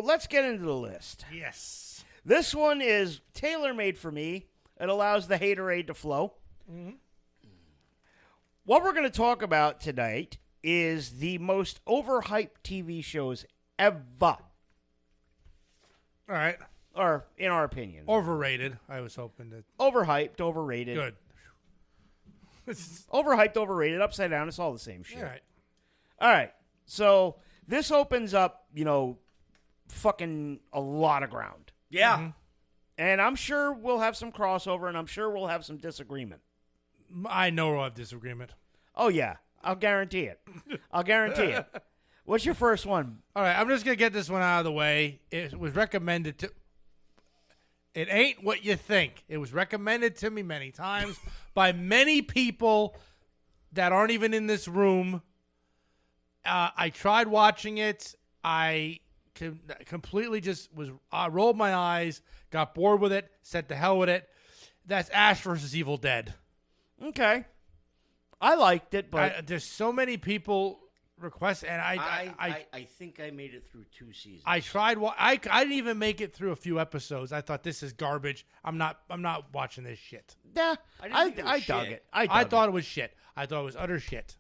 let's get into the list. Yes. This one is tailor-made for me. It allows the haterade to flow. Mm-hmm. What we're going to talk about tonight is the most overhyped TV shows ever. All right. Or, in our opinion. Overrated. I was hoping to. Overhyped, overrated. Good. Overhyped, overrated, upside down. It's all the same shit. All right. All right. So this opens up, fucking a lot of ground. Yeah. Mm-hmm. And I'm sure we'll have some crossover, and I'm sure we'll have some disagreement. I know we'll have disagreement. Oh, yeah. I'll guarantee it. I'll guarantee it. What's your first one? All right. I'm just going to get this one out of the way. It was recommended to. It ain't what you think. It was recommended to me many times by many people that aren't even in this room. I tried watching it. I completely just was. I rolled my eyes, got bored with it, said to hell with it. That's Ash versus Evil Dead. Okay. I liked it, but there's so many people request, and I think I made it through 2 seasons. I tried. I didn't even make it through a few episodes. I thought this is garbage. I'm not watching this shit. yeah, I dug it. I thought it was shit. I thought it was utter shit.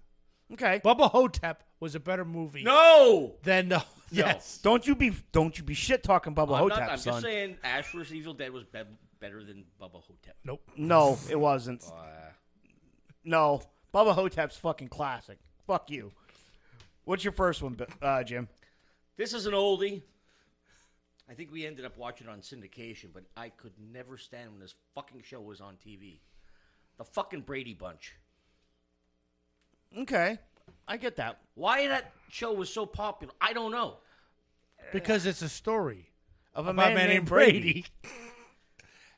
Okay. Bubba Hotep was a better movie. No. Than yes. Don't you be shit talking Bubba Hotep, I'm son. just saying Ash vs. Evil Dead was better than Bubba Hotep. Nope. No, it wasn't. No, Bubba Hotep's fucking classic. Fuck you. What's your first one, Jim? This is an oldie. I think we ended up watching it on syndication, but I could never stand when this fucking show was on TV. The fucking Brady Bunch. Okay, I get that. Why that show was so popular, I don't know. Because it's a story Of a about man named Brady.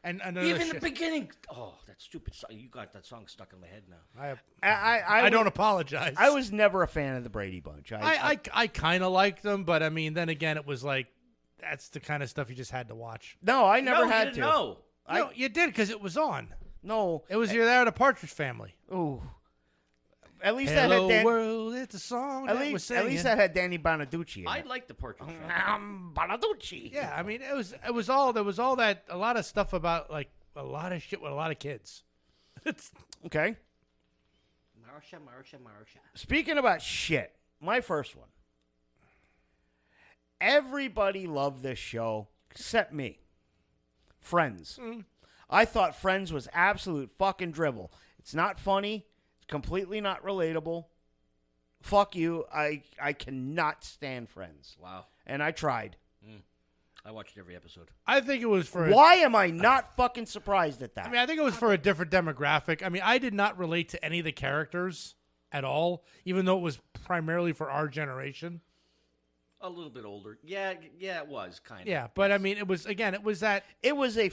And another Even shit. the beginning. Oh, that stupid song. You got that song stuck in my head now. I don't apologize. I was never a fan of the Brady Bunch. I kind of liked them, but I mean, then again, it was like that's the kind of stuff you just had to watch. No, I never had you to. didn't know. No, you did because it was on. No, It was either that or the Partridge Family. ooh. At least Hello that had world, it's a song that was singing. at least that had Danny Bonaducci in I it. like the Partridge Family. Bonaducci. Yeah, I mean, it was all there was all that a lot of stuff about like a lot of shit with a lot of kids. Okay. Marsha. Speaking about shit, my first one. Everybody loved this show except me. Friends. I thought Friends was absolute fucking drivel. It's not funny. It's completely not relatable. Fuck you. I cannot stand Friends. Wow. And I tried. I watched every episode. I think it was for. Why am I not fucking surprised at that? I mean, I think it was for a different demographic. I mean, I did not relate to any of the characters at all, even though it was primarily for our generation. A little bit older. Yeah, it was kind of. Yeah, but I mean, it was that. It was a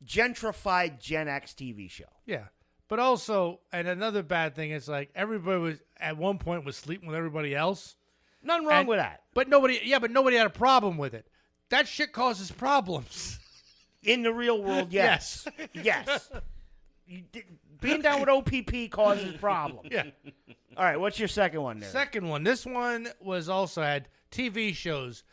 gentrified Gen X TV show. Yeah. But also, and another bad thing is like everybody was at one point was sleeping with everybody else. Nothing wrong with that. But nobody had a problem with it. That shit causes problems. In the real world, yes. Yes. Being down with OPP causes problems. Yeah. All right, what's your second one there? Second one. This one was also had TV shows,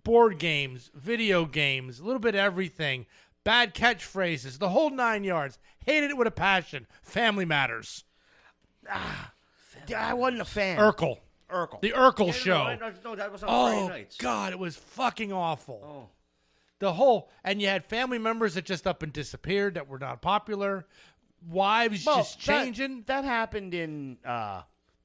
board games, video games, a little bit of everything. Bad catchphrases, the whole 9 yards. Hated it with a passion. Family Matters. I wasn't a fan. Urkel. The Urkel show. No, that was on Friday nights. God, it was fucking awful. Oh. The whole, and you had family members that just up and disappeared that were not popular. Wives just changing. That happened in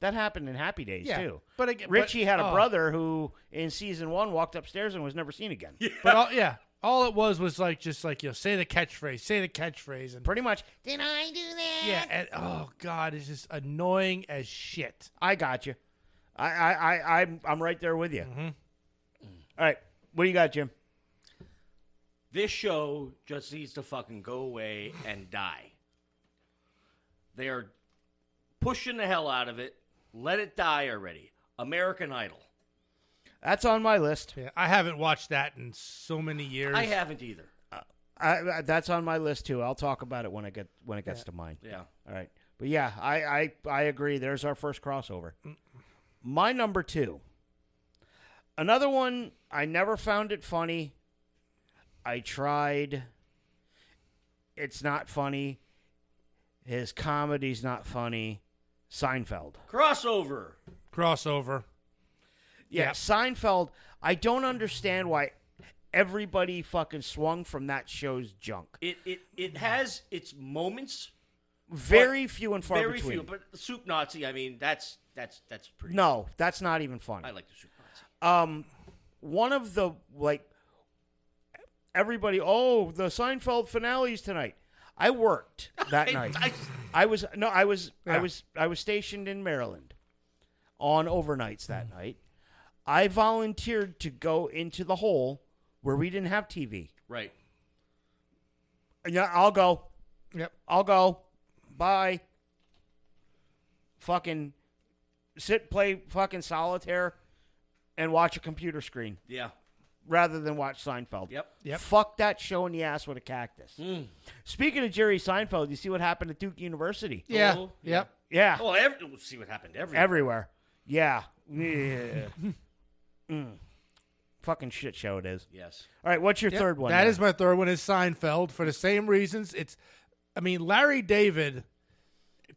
Happy Days too. But again, Richie had a brother who in season 1 walked upstairs and was never seen again. Yeah. But all it was like just like say the catchphrase, and Pretty much. Did I do that? yeah, and oh god, it's just annoying as shit. I got you. I'm right there with you. Mm-hmm. All right, what do you got, Jim? This show just needs to fucking go away and die. They are pushing the hell out of it. Let it die already. American Idol. That's on my list. Yeah, I haven't watched that in so many years. I haven't either. That's on my list too. I'll talk about it when it gets to mine. Yeah. All right. But yeah, I agree. There's our first crossover. My number 2. Another one, I never found it funny. I tried. It's not funny. His comedy's not funny. Seinfeld. Crossover. Yeah, Yep. Seinfeld, I don't understand why everybody fucking swung from that show's junk. It has its moments. Very few and far Very between. few. But Soup Nazi, I mean, that's pretty. No, that's not even funny. I like the Soup Nazi. One of the, like, everybody, the Seinfeld finale's tonight. I worked that night. I was stationed in Maryland on overnights that night. I volunteered to go into the hole where we didn't have TV. Right. Yeah, I'll go. Yep. I'll go. Bye. Fucking play fucking solitaire and watch a computer screen Yeah. rather than watch Seinfeld. Yep. Fuck that show in the ass with a cactus. Mm. Speaking of Jerry Seinfeld, you see what happened at Duke University? Yeah. Oh, Yep. Yeah. Well, we'll see what happened everywhere. Everywhere. Yeah. Fucking shit show it is. Yes. All right, what's your Yep. third one? That then? is my third one. Is Seinfeld for the same reasons. Larry David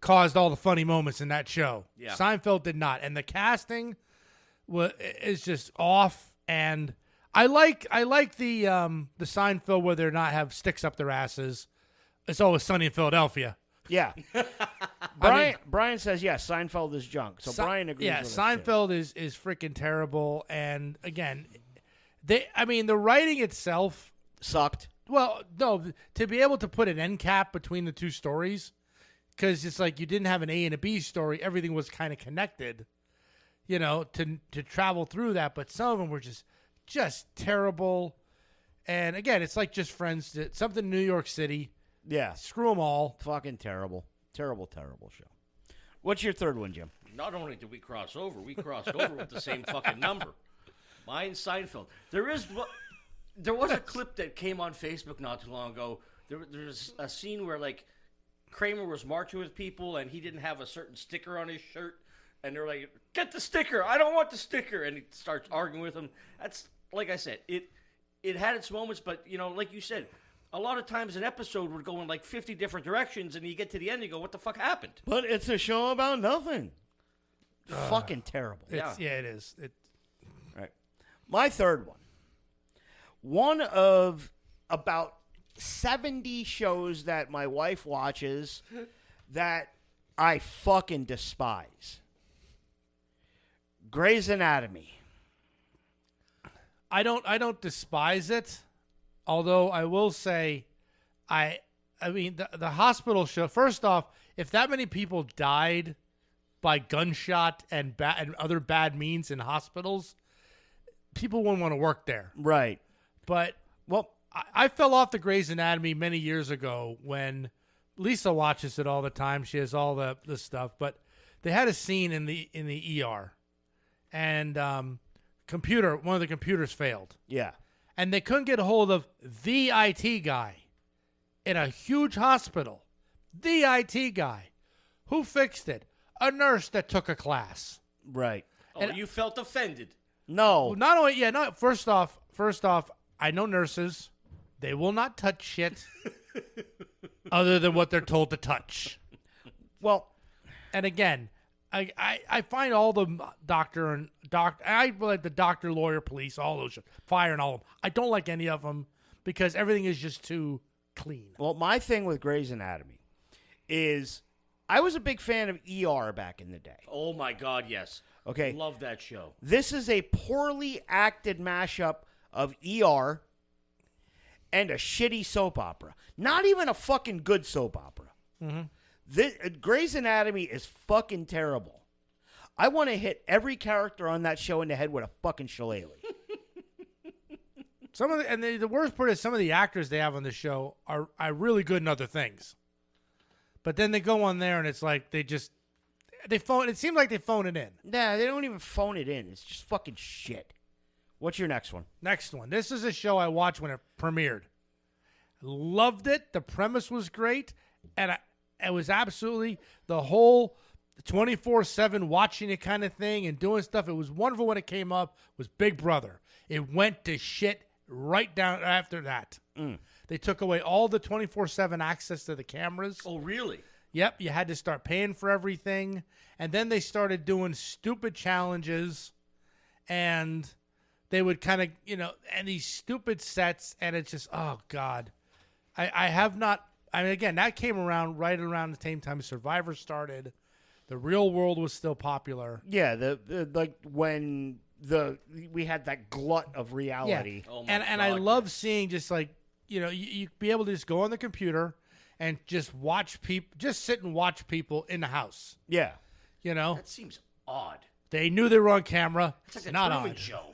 caused all the funny moments in that show. Yeah. Seinfeld did not, and the casting is just off. And I like the Seinfeld where they're not have sticks up their asses. It's always sunny in Philadelphia. Yeah. Brian says yes. Seinfeld is junk. So Brian agrees. Yeah, with us, Seinfeld is freaking terrible. And again, the writing itself sucked. Well, no, to be able to put an end cap between the two stories, because it's like you didn't have an A and a B story. Everything was kind of connected, to travel through that. But some of them were just terrible. And again, it's like just Friends. Something in New York City. Yeah. Screw them all. Fucking terrible. Terrible show. What's your third one, Jim? Not only did we cross over, we crossed over with the same fucking number. Mine, Seinfeld. There was a clip that came on Facebook not too long ago. There's a scene where, like, Kramer was marching with people and he didn't have a certain sticker on his shirt. And they're like, get the sticker. I don't want the sticker. And he starts arguing with them. That's, like I said, it had its moments. But, like you said, a lot of times an episode would go in like 50 different directions. And you get to the end and you go, what the fuck happened? But it's a show about nothing. Fucking terrible. Yeah, it is. All right. My third one. One of about 70 shows that my wife watches that I fucking despise. Grey's Anatomy. I don't despise it, although I will say, the hospital show. First off, if that many people died by gunshot and other bad means in hospitals, people wouldn't want to work there. Right. But I fell off the Grey's Anatomy many years ago when Lisa watches it all the time. She has all the stuff, but they had a scene in the ER, and one of the computers failed. Yeah. And they couldn't get a hold of the IT guy in a huge hospital. The IT guy. Who fixed it? A nurse that took a class. Right. Oh, and you felt offended. No. Well, not only, first off, I know nurses. They will not touch shit other than what they're told to touch. Well, and again, I find all the I like the doctor, lawyer, police, all those, fire and all of them. I don't like any of them because everything is just too clean. Well, my thing with Grey's Anatomy is I was a big fan of ER back in the day. Oh, my God, yes. Okay. Love that show. This is a poorly acted mashup of ER and a shitty soap opera. Not even a fucking good soap opera. Mm-hmm. Grey's Anatomy is fucking terrible. I want to hit every character on that show in the head with a fucking shillelagh. The worst part is some of the actors they have on the show are really good in other things. But then they go on there and it's like it seems like they phone it in. Nah, they don't even phone it in. It's just fucking shit. What's your next one? Next one. This is a show I watched when it premiered. Loved it. The premise was great. And it was absolutely the whole 24/7 watching it kind of thing and doing stuff. It was wonderful when it came up. Was Big Brother. It went to shit right down after that. They took away all the 24/7 access to the cameras. Oh, really? Yep, you had to start paying for everything. And then they started doing stupid challenges, and they would kind of, and these stupid sets, and it's just, oh, God. I have not, again, that came around right around the same time Survivor started. The Real World was still popular. Yeah, when we had that glut of reality. Yeah. Oh my and God, I love seeing just like, you be able to just go on the computer and just watch people, just sit and watch people in the house. Yeah. That seems odd. They knew they were on camera. It's like the not Truman odd. Show.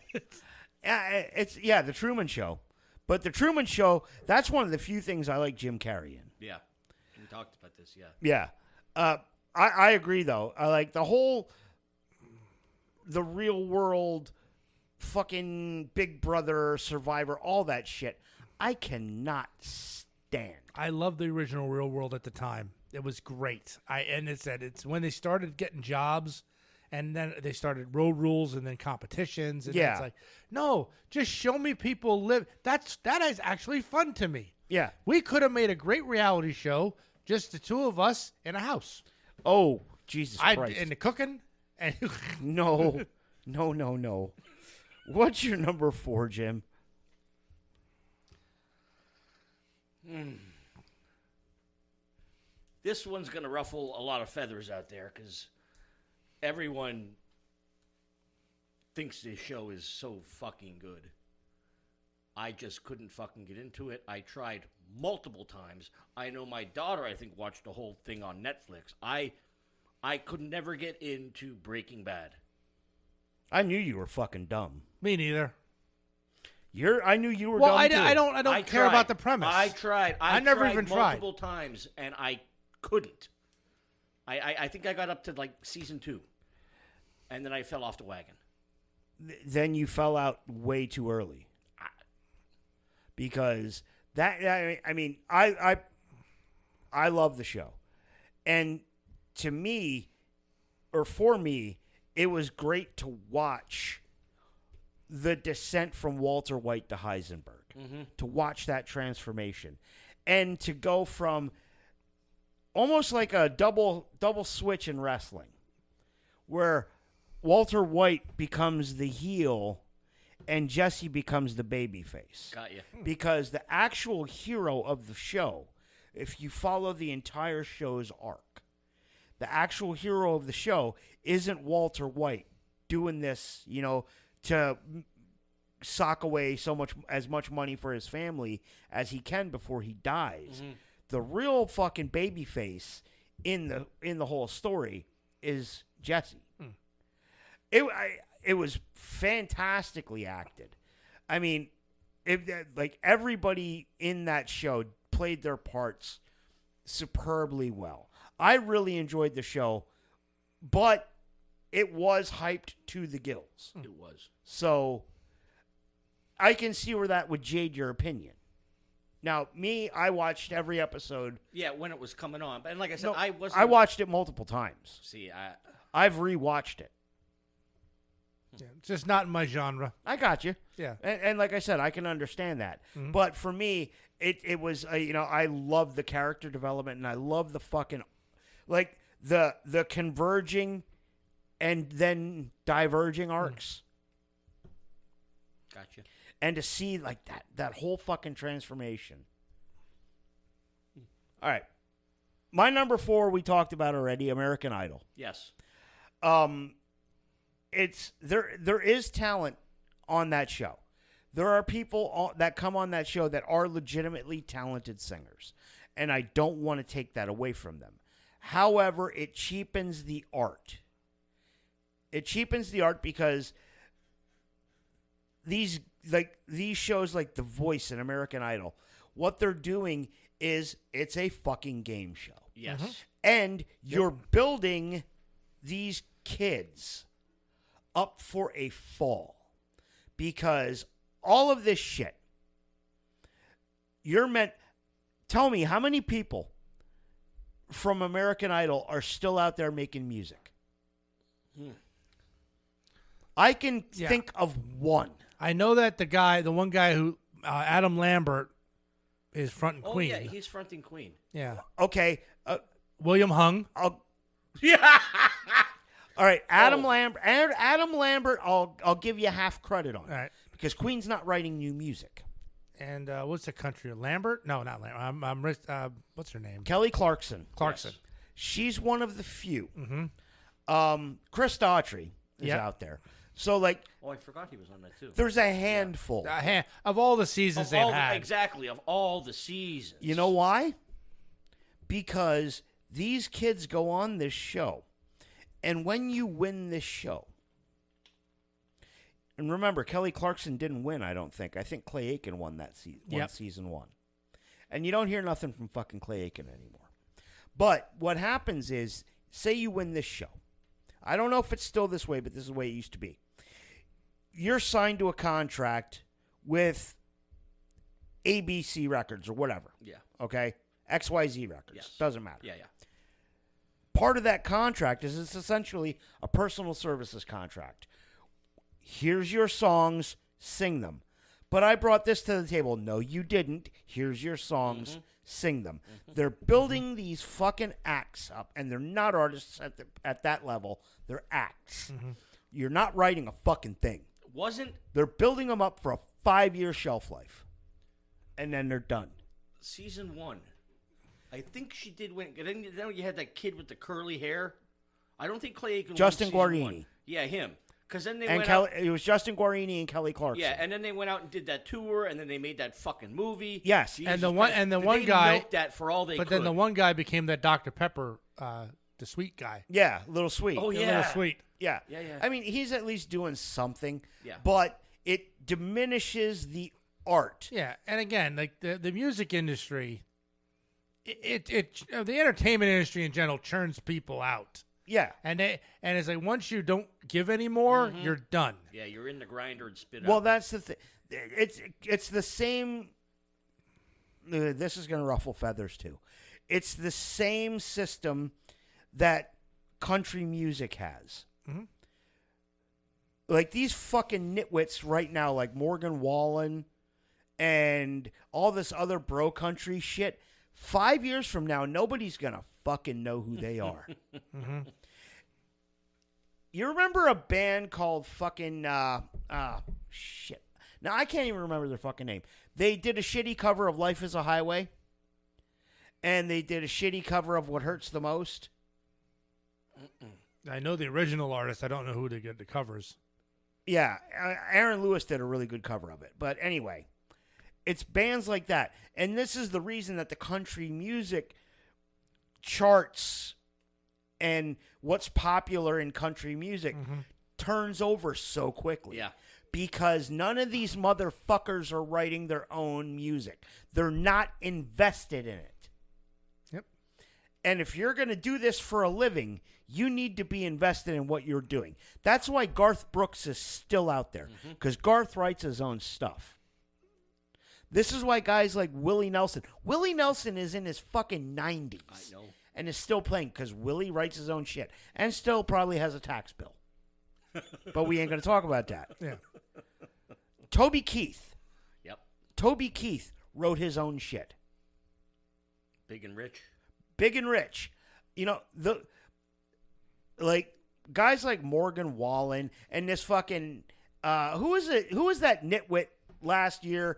It's the Truman Show. But the Truman Show, that's one of the few things I like Jim Carrey in. Yeah. We talked about this, yeah. Yeah. I agree, though. I like the Real World, fucking Big Brother, Survivor, all that shit. I cannot stand. I loved the original Real World at the time. It was great. It's when they started getting jobs, and then they started road rules and then competitions. And Yeah. it's like, no, just show me people live. That is actually fun to me. Yeah. We could have made a great reality show, just the two of us in a house. Oh, Jesus Christ. And the cooking. And No. What's your number 4, Jim? This one's going to ruffle a lot of feathers out there because everyone thinks this show is so fucking good. I just couldn't fucking get into it. I tried multiple times. I know my daughter, I think, watched the whole thing on Netflix. I could never get into Breaking Bad. I knew you were fucking dumb. me neither. I knew you were Well, dumb too. I don't care about the premise. I tried. I never even tried. multiple times, and I couldn't. I think I got up to like season 2, and then I fell off the wagon. Then you fell out way too early. Because I love the show. And to me, or for me, it was great to watch the descent from Walter White to Heisenberg. Mm-hmm. To watch that transformation. And to go from almost like a double switch in wrestling, where Walter White becomes the heel and Jesse becomes the babyface. Got you. Because the actual hero of the show, if you follow the entire show's arc, the actual hero of the show isn't Walter White doing this, to sock away as much money for his family as he can before he dies. Mm-hmm. The real fucking babyface in the whole story is Jesse. It was fantastically acted. I mean, everybody in that show played their parts superbly well. I really enjoyed the show, but it was hyped to the gills. It was. So I can see where that would jade your opinion. Now, I watched every episode. Yeah, when it was coming on. And like I said, No, I wasn't. I watched it multiple times. See, I've rewatched it. Yeah, it's just not in my genre. I got you. Yeah. And like I said, I can understand that. Mhm. But for me, it was, I love the character development, and I love the fucking, like, the converging and then diverging arcs. gotcha. And to see, like, that whole fucking transformation. All right. My number 4, we talked about already, American Idol. Yes. It's there is talent on that show. There are people that come on that show that are legitimately talented singers, and I don't want to take that away from them. However, it cheapens the art. It cheapens the art because these shows like The Voice and American Idol, what they're doing is it's a fucking game show. Yes. And you're building these kids up for a fall because all of this shit, tell me how many people from American Idol are still out there making music. I can think of one. I know that the one guy who Adam Lambert is fronting Queen. Oh yeah, he's fronting Queen. Yeah. Okay. William Hung. Yeah. All right, Adam Lambert. Adam Lambert, I'll give you half credit on, All right. because Queen's not writing new music. And what's the country? Lambert? No, not Lambert. What's her name? Kelly Clarkson. Clarkson. Yes. She's one of the few. Mm-hmm. Chris Daughtry is out there. So, like, Oh, I forgot he was on that too. there's a handful. Of all the seasons they've had. Exactly, of all the seasons. You know why? Because these kids go on this show, and when you win this show, and remember, Kelly Clarkson didn't win, I don't think. I think Clay Aiken won that season one. And you don't hear nothing from fucking Clay Aiken anymore. But what happens is, say you win this show. I don't know if it's still this way, but this is the way it used to be. You're signed to a contract with ABC Records or whatever. Yeah. Okay? XYZ Records. Yes. Doesn't matter. Yeah. Part of that contract is it's essentially a personal services contract. Here's your songs, sing them. But I brought this to the table. No, you didn't. Here's your songs, sing them. They're building these fucking acts up, and they're not artists at that level. They're acts. You're not writing a fucking thing. They're building them up for a 5-year shelf life, and then they're done. Season 1. I think she did win. Then you had that kid with the curly hair. I don't think Clay Aiken Justin won season Guarini. 1. Yeah, him. Because then they And went out. it was Justin Guarini and Kelly Clarkson. Yeah, and then they went out and did that tour, and then they made that fucking movie. Yes. Jesus And the Christ. one They guy- milked that for all they But could. then the one guy became that Dr. Pepper, the sweet guy. Yeah, Little Sweet. Oh, The yeah. Little sweet. Yeah. Yeah. I mean, he's at least doing something. Yeah. But it diminishes the art. Yeah, and again, like the music industry, the entertainment industry in general churns people out, Yeah. and it's like once you don't give anymore, you're done. Yeah, you're in the grinder and spit Well, out. that's the thing. It's the same. This is going to ruffle feathers too. It's the same system that country music has. Mhm. Like these fucking nitwits right now, like Morgan Wallen and all this other bro country shit. 5 years from now, nobody's going to fucking know who they are. You remember a band called fucking shit. Now I can't even remember their fucking name. They did a shitty cover of Life is a Highway. And they did a shitty cover of What Hurts the Most. I know the original artist. I don't know who they get the covers. Yeah, Aaron Lewis did a really good cover of it. But anyway, it's bands like that. And this is the reason that the country music charts and what's popular in country music turns over so quickly. Yeah. Because none of these motherfuckers are writing their own music. They're not invested in it. Yep. And if you're going to do this for a living, you need to be invested in what you're doing. That's why Garth Brooks is still out there. Because Garth writes his own stuff. This is why guys like Willie Nelson. Willie Nelson is in his fucking 90s. I know. And is still playing because Willie writes his own shit. And still probably has a tax bill. But we ain't going to talk about that. Yeah. Toby Keith. Yep. Toby Keith wrote his own shit. Big and rich. Big and rich. You know, guys like Morgan Wallen and this fucking who is that nitwit last year?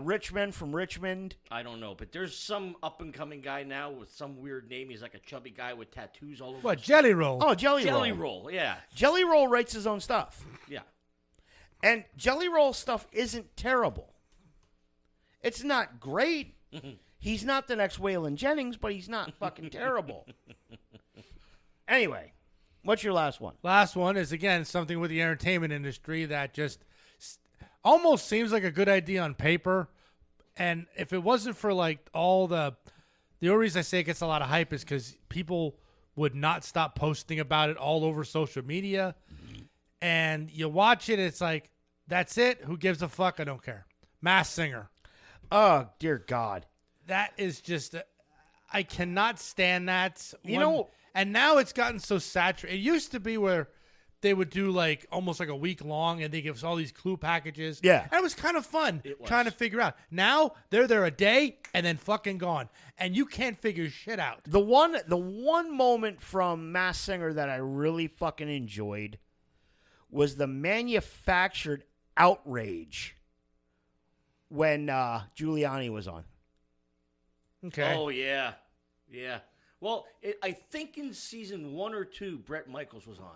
Richmond from Richmond. I don't know, but there's some up and coming guy now with some weird name. He's like a chubby guy with tattoos all over. What, Jelly Roll? Oh, Jelly Roll. Jelly Roll, yeah. Jelly Roll writes his own stuff. Yeah. And Jelly Roll stuff isn't terrible. It's not great. He's not the next Waylon Jennings, but he's not fucking terrible. Anyway, what's your last one? Last one is, again, something with the entertainment industry that just almost seems like a good idea on paper. And if it wasn't for, like, all the only reason I say it gets a lot of hype is because people would not stop posting about it all over social media. And you watch it, it's like, that's it? Who gives a fuck? I don't care. Masked Singer. Oh, dear God. That is just, I cannot stand that. You know- and now it's gotten so saturated. It used to be where they would do like almost like a week long, and they give us all these clue packages. Yeah. And it was kind of fun It was. trying to figure out. Now they're there a day and then fucking gone, and you can't figure shit out. The one moment from Masked Singer that I really fucking enjoyed was the manufactured outrage when Giuliani was on. Okay. Oh, yeah. Yeah. Well, I think in season 1 or 2, Bret Michaels was on.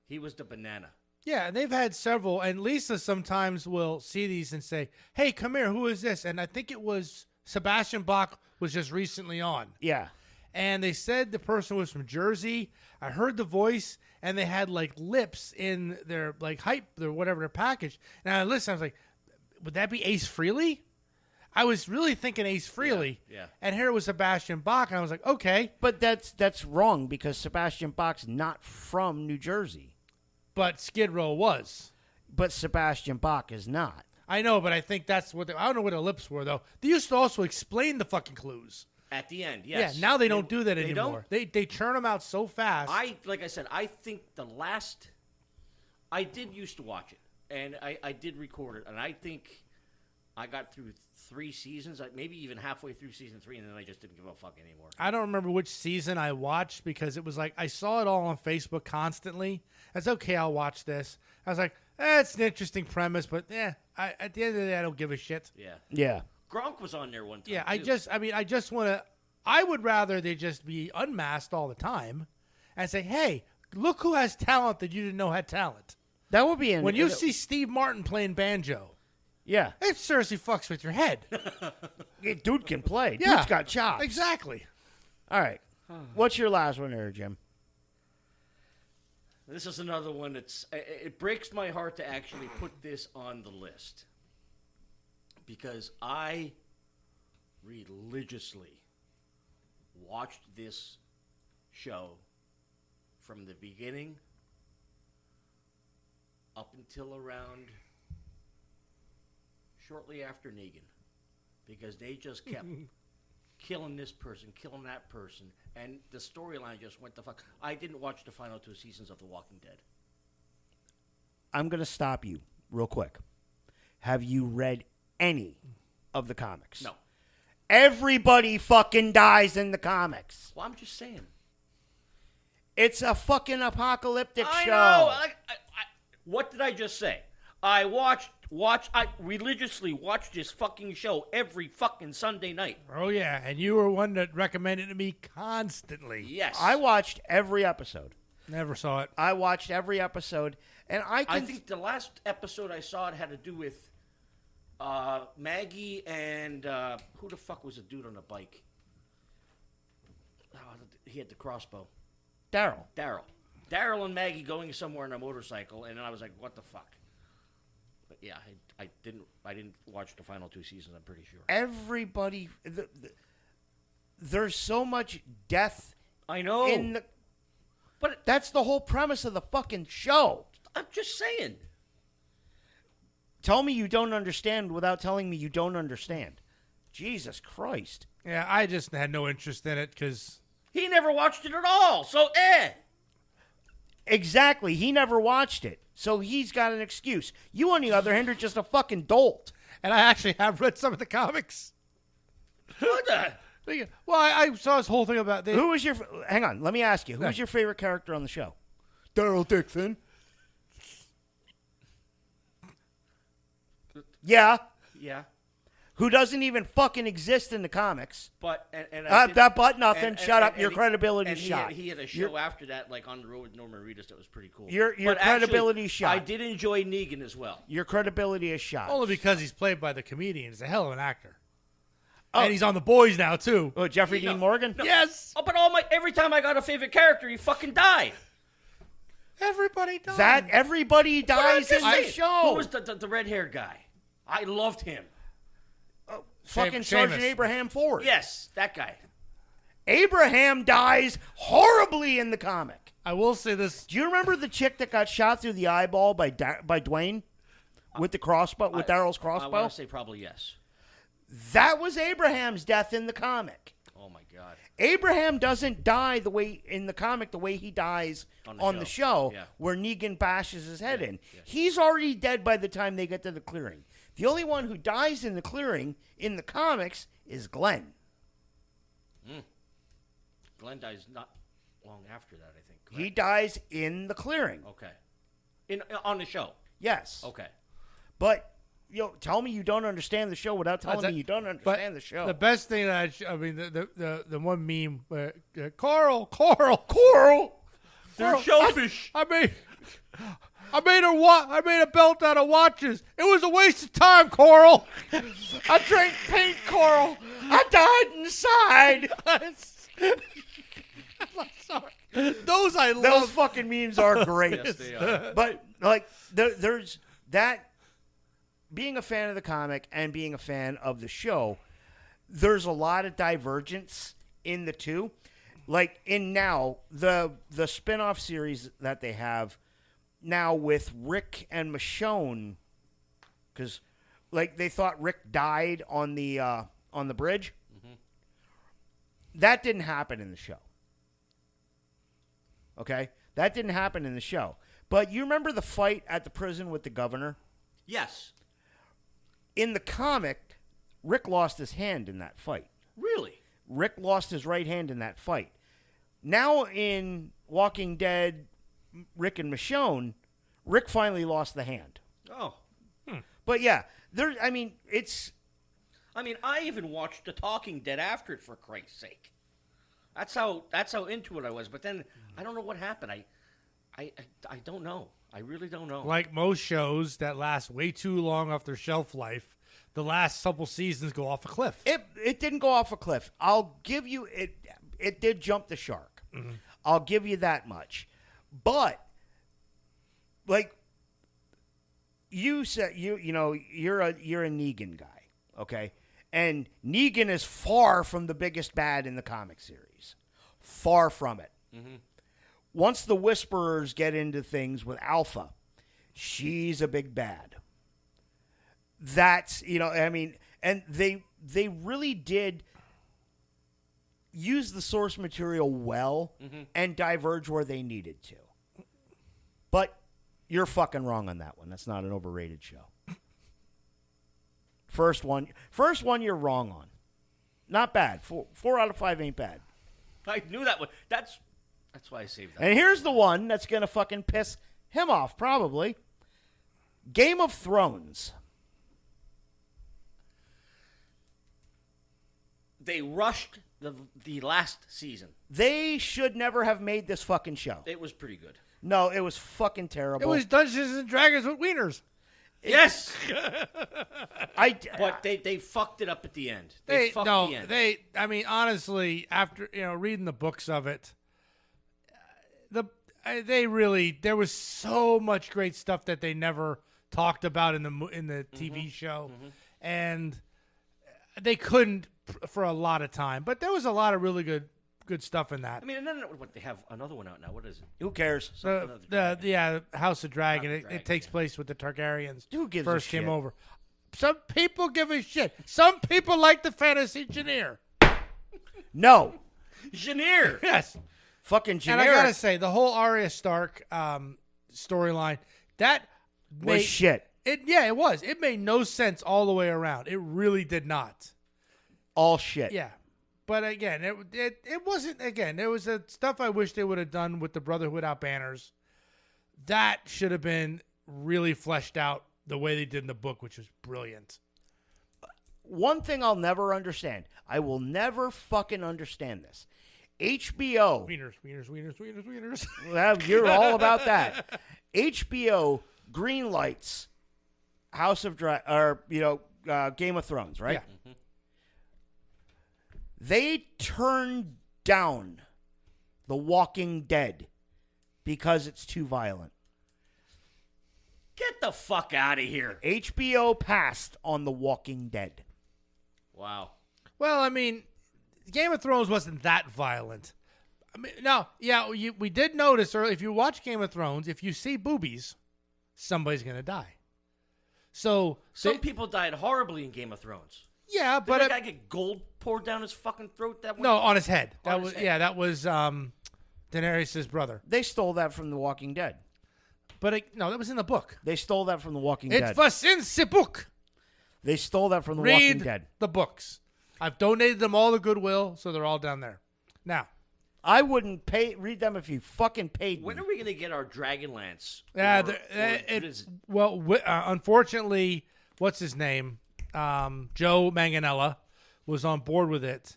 He was the banana. Yeah, and they've had several, and Lisa sometimes will see these and say, "Hey, come here, who is this?" And I think it was Sebastian Bach was just recently on. Yeah. And they said the person was from Jersey. I heard the voice, and they had like lips in their like hype or whatever their package. And I listened, I was like, would that be Ace Frehley? I was really thinking Ace Frehley. Yeah. And here it was Sebastian Bach, and I was like, okay. But that's wrong because Sebastian Bach's not from New Jersey. But Skid Row was. But Sebastian Bach is not. I know, but I think that's what I don't know what the lips were though. They used to also explain the fucking clues. At the end, yes. Yeah, now they don't do that they anymore. They churn them out so fast. Like I said, I think I did used to watch it, and I did record it, and I think I got through 3 seasons, maybe even halfway through season 3, and then I just didn't give a fuck anymore. I don't remember which season I watched because it was like I saw it all on Facebook constantly. I was okay, I'll watch this. I was like, it's an interesting premise, but at the end of the day, I don't give a shit. Yeah. Yeah. Gronk was on there one time. Yeah, too. I just want to. I would rather they just be unmasked all the time and say, hey, look who has talent that you didn't know had talent. That would be When you see Steve Martin playing banjo, Yeah. it seriously fucks with your head. Dude can play. Yeah. Dude's got chops. Exactly. All right. What's your last one there, Jim? This is another one it breaks my heart to actually put this on the list because I religiously watched this show from the beginning up until around shortly after Negan because they just kept killing this person, killing that person, and the storyline just went the fuck. I didn't watch the final 2 seasons of The Walking Dead. I'm going to stop you real quick. Have you read any of the comics? No. Everybody fucking dies in the comics. Well, I'm just saying. It's a fucking apocalyptic I show. know. What did I just say? I religiously watched this fucking show every fucking Sunday night. Oh, yeah. And you were one that recommended it to me constantly. Yes. I watched every episode. Never saw it. I watched every episode, and I think the last episode I saw it had to do with Maggie and who the fuck was the dude on the bike? He had the crossbow. Daryl. Daryl and Maggie going somewhere on a motorcycle, and then I was like, what the fuck? But yeah, I didn't watch the final 2 seasons, I'm pretty sure. Everybody, there's so much death. I know. But that's the whole premise of the fucking show. I'm just saying. Tell me you don't understand without telling me you don't understand. Jesus Christ. Yeah, I just had no interest in it because he never watched it at all. So, Exactly. He never watched it. So he's got an excuse. You, on the other hand, are just a fucking dolt. And I actually have read some of the comics. What the? Well, I saw this whole thing about... Who was your... Hang on. Let me ask you. Who was your favorite character on the show? Daryl Dixon. Yeah. Yeah. Who doesn't even fucking exist in the comics. But nothing. Shut up. Your credibility's shot. He had a show after that, like On the Road with Norman Reedus, that was pretty cool. Your credibility's shot. I did enjoy Negan as well. Your credibility is shot. Only because he's played by the comedian. He's a hell of an actor. Oh. And he's on The Boys now, too. Oh, Jeffrey Dean Morgan? No. Yes. Oh, but every time I got a favorite character, he fucking died. Everybody dies. Everybody dies in the show. Who was the red-haired guy? I loved him. Fucking Sergeant Abraham Ford. Yes, that guy. Abraham dies horribly in the comic. I will say this. Do you remember the chick that got shot through the eyeball by Dwayne with the crossbow, with Daryl's crossbow? I want to say probably yes. That was Abraham's death in the comic. Oh, my God. Abraham doesn't die the way in the comic the way he dies on the show Yeah. where Negan bashes his head in. Yeah. He's already dead by the time they get to the clearing. The only one who dies in the clearing in the comics is Glenn. Glenn dies not long after that, I think. He Correct? dies in the clearing. Okay. On the show. Yes. Okay. But tell me you don't understand the show without telling me you don't understand the show. The best thing that the one meme where Coral, They're shellfish. I made a belt out of watches. It was a waste of time, Coral. I drank paint, Coral. I died inside. Sorry. Those I love. Those fucking memes are great. Yes, they are. But like there's that being a fan of the comic and being a fan of the show, there's a lot of divergence in the two. Like in now the spin-off series that they have now with Rick and Michonne, because like they thought Rick died on the bridge. Mm-hmm. That didn't happen in the show. Okay? That didn't happen in the show. But you remember the fight at the prison with the governor? Yes. In the comic, Rick lost his hand in that fight. Really? Rick lost his right hand in that fight. Now in Walking Dead, Rick and Michonne, Rick finally lost the hand. Oh. But yeah, I even watched The Talking Dead after it, for Christ's sake. That's how into it I was. But then I don't know what happened. I don't know. I really don't know. Like most shows that last way too long off their shelf life, the last couple seasons go off a cliff. It didn't go off a cliff. I'll give you it. It did jump the shark. Mm-hmm. I'll give you that much. But like you said, you're a Negan guy, okay? And Negan is far from the biggest bad in the comic series. Far from it. Mm-hmm. Once the Whisperers get into things with Alpha, she's a big bad. That's, and they really did use the source material well and diverge where they needed to. But you're fucking wrong on that one. That's not an overrated show. First one you're wrong on. Not bad. 4 out of 5 ain't bad. I knew that one. That's why I saved that. And here's the one that's going to fucking piss him off, probably. Game of Thrones. They rushed the last season. They should never have made this fucking show. It was pretty good. No, it was fucking terrible. It was Dungeons and Dragons with wieners. Yes. But they fucked it up at the end. They fucked the end. Honestly, after reading the books of it, there was so much great stuff that they never talked about in the TV show, and they couldn't for a lot of time. But there was a lot of really good stuff in that. I mean, and then they have another one out now. What is it? who cares? The House of Dragon. It takes place with the Targaryens. Who gives a first came shit? over. Some people give a shit. Some people like the fantasy genre. No. Janier. Yes. Fucking generic. And I gotta say, the whole Arya Stark storyline was shit. It was. It made no sense all the way around. It really did not. All shit. Yeah. But again, it wasn't. Again, there was stuff I wish they would have done with the Brotherhood without banners. That should have been really fleshed out the way they did in the book, which was brilliant. One thing I'll never understand. I will never fucking understand this. HBO. Wieners. Well, you're all about that. HBO greenlights Game of Thrones, right? Yeah. Mm-hmm. They turned down The Walking Dead because it's too violent. Get the fuck out of here. HBO passed on The Walking Dead. Wow. Well, I mean, Game of Thrones wasn't that violent. I mean, no, yeah, we did notice earlier, if you watch Game of Thrones, if you see boobies, somebody's going to die. So Some people died horribly in Game of Thrones. Yeah, Did but I get gold poured down his fucking throat? That No, on his head. That On his was head. yeah. That was Daenerys' brother. They stole that from The Walking Dead. But no, that was in the book. They stole that from The Walking It Dead. was in the book. They stole that from The Walking Read Dead. the books. I've donated them all to Goodwill, so they're all down there. Now, I wouldn't read them if you fucking paid me. When are we gonna get our Dragonlance? yeah, What is it? well, unfortunately, what's his name? Joe Manganiello was on board with it.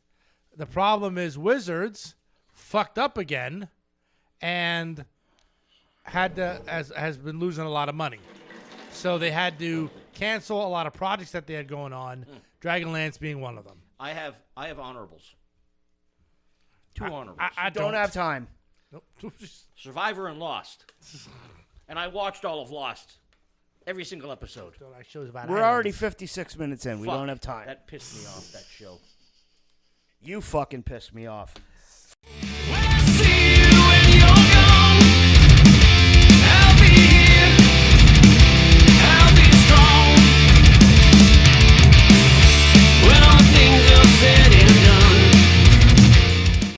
The problem is Wizards fucked up again and had to has been losing a lot of money. So they had to cancel a lot of projects that they had going on, Dragonlance being one of them. I have honorables. Two honorables. I don't have time. Nope. Survivor and Lost. And I watched all of Lost. Every single episode. That show's about We're islands. already 56 minutes in. We Fuck, don't have time. That pissed me off, that show. You fucking pissed me off.